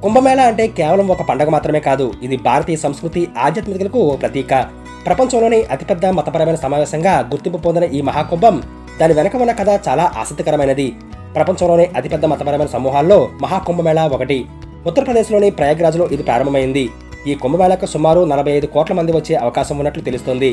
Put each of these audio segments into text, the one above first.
కుంభమేళా అంటే కేవలం ఒక పండుగ మాత్రమే కాదు, ఇది భారతీయ సంస్కృతి ఆధ్యాత్మికతలకు ఓ ప్రతీక. ప్రపంచంలోని అతిపెద్ద మతపరమైన సమావేశంగా గుర్తింపు పొందిన ఈ మహాకుంభం, దాని వెనక ఉన్న కథ చాలా ఆసక్తికరమైనది. ప్రపంచంలోని అతిపెద్ద మతపరమైన సమూహాల్లో మహాకుంభమేళా ఒకటి. ఉత్తరప్రదేశ్లోని ప్రయాగ్రాజ్లో ఇది ప్రారంభమైంది. ఈ కుంభమేళాకు సుమారు 45 కోట్ల మంది వచ్చే అవకాశం ఉన్నట్లు తెలుస్తోంది.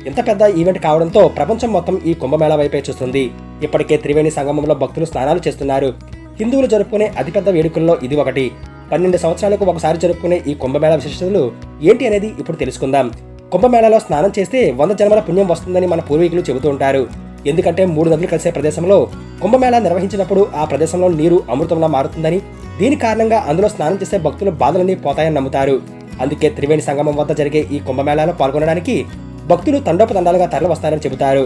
ఇంత పెద్ద ఈవెంట్ కావడంతో ప్రపంచం మొత్తం ఈ కుంభమేళా వైపే చూస్తుంది. ఇప్పటికే త్రివేణి సంగమంలో భక్తులు స్నానాలు చేస్తున్నారు. హిందువులు జరుపుకునే అతిపెద్ద వేడుకల్లో ఇది ఒకటి. 12 సంవత్సరాలకు ఒకసారి జరుపుకునే ఈ కుంభమేళా విశిష్టతలు ఏంటి అనేది ఇప్పుడు తెలుసుకుందాం. కుంభమేళాలో స్నానం చేస్తే 100 జన్మల పుణ్యం వస్తుందని మన పూర్వీకులు చెబుతూ ఉంటారు. ఎందుకంటే 3 నదులు కలిసే ప్రదేశంలో కుంభమేళా నిర్వహించినప్పుడు ఆ ప్రదేశంలో నీరు అమృతంలా మారుతుందని, దీని కారణంగా అందులో స్నానం చేసే భక్తులు బాధలన్నీ పోతాయని నమ్ముతారు. అందుకే త్రివేణి సంగమం వద్ద జరిగే ఈ కుంభమేళాలో పాల్గొనడానికి భక్తులు తండోపతండాలుగా తరలి వస్తారని చెబుతారు.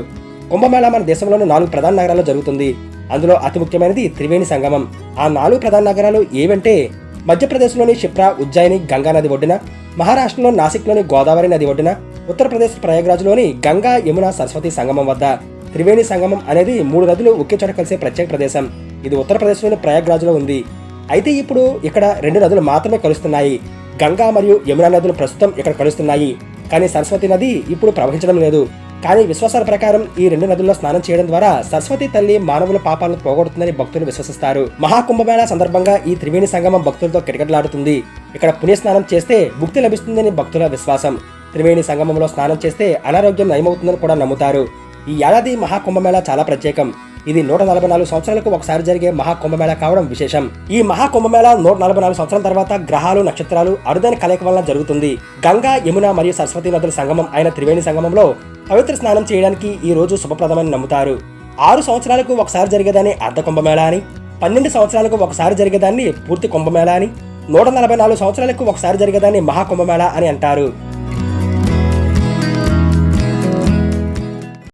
కుంభమేళా మన దేశంలోని 4 ప్రధాన నగరాల్లో జరుగుతుంది. అందులో అతి ముఖ్యమైనది త్రివేణి సంగమం. ఆ 4 ప్రధాన నగరాలు ఏవంటే మధ్యప్రదేశ్లోని క్షిప్రా, ఉజ్జయిని గంగా నది ఒడ్డున, మహారాష్ట్రలో నాసిక్లోని గోదావరి నది ఒడ్డున, ఉత్తరప్రదేశ్ ప్రయాగ్రాజ్లోని గంగా, యమున, సరస్వతి సంగమం వద్ద. త్రివేణి సంగమం అనేది 3 నదులు ఒకే చోట కలిసే ప్రత్యేక ప్రదేశం. ఇది ఉత్తరప్రదేశ్లోని ప్రయాగ్రాజ్లో ఉంది. అయితే ఇప్పుడు ఇక్కడ 2 నదులు మాత్రమే కలుస్తున్నాయి. గంగా మరియు యమున నదులు ప్రస్తుతం ఇక్కడ కలుస్తున్నాయి, కానీ సరస్వతి నది ఇప్పుడు ప్రవహించడం లేదు. కానీ విశ్వాసాల ప్రకారం ఈ 2 నదుల్లో స్నానం చేయడం ద్వారా సరస్వతి తల్లి మానవుల పాపాలను పోగొడుతుందని భక్తులు విశ్వసిస్తారు. మహాకుంభమేళా సందర్భంగా ఈ త్రివేణి సంగమం భక్తులతో కిటకిటలాడుతుంది. ఇక్కడ పుణ్యస్నానం చేస్తే ముక్తి లభిస్తుందని భక్తుల విశ్వాసం. త్రివేణి సంగమంలో స్నానం చేస్తే అనారోగ్యం నయమవుతుందని కూడా నమ్ముతారు. ఈ ఏడాది మహాకుంభమేళా చాలా ప్రత్యేకం. ఇది 144 సంవత్సరాలకు ఒకసారి జరిగే మహాకుంభమేళా కావడం విశేషం. ఈ మహాకుంభమేళా 144 సంవత్సరాల తర్వాత గ్రహాలు, నక్షత్రాలు అరుదైన కలయిక వలన జరుగుతుంది. గంగా, యమున మరియు సరస్వతి నదుల సంగమం అయిన త్రివేణి సంగమంలో పవిత్ర స్నానం చేయడానికి ఈ రోజు శుభప్రదమని నమ్ముతారు. 6 సంవత్సరాలకు ఒకసారి జరిగేదాన్ని అర్ధ కుంభమేళా అని, 12 సంవత్సరాలకు ఒకసారి జరిగేదాన్ని పూర్తి కుంభమేళా అని, 144 సంవత్సరాలకు ఒకసారి జరిగేదాన్ని మహాకుంభమేళా అని అంటారు.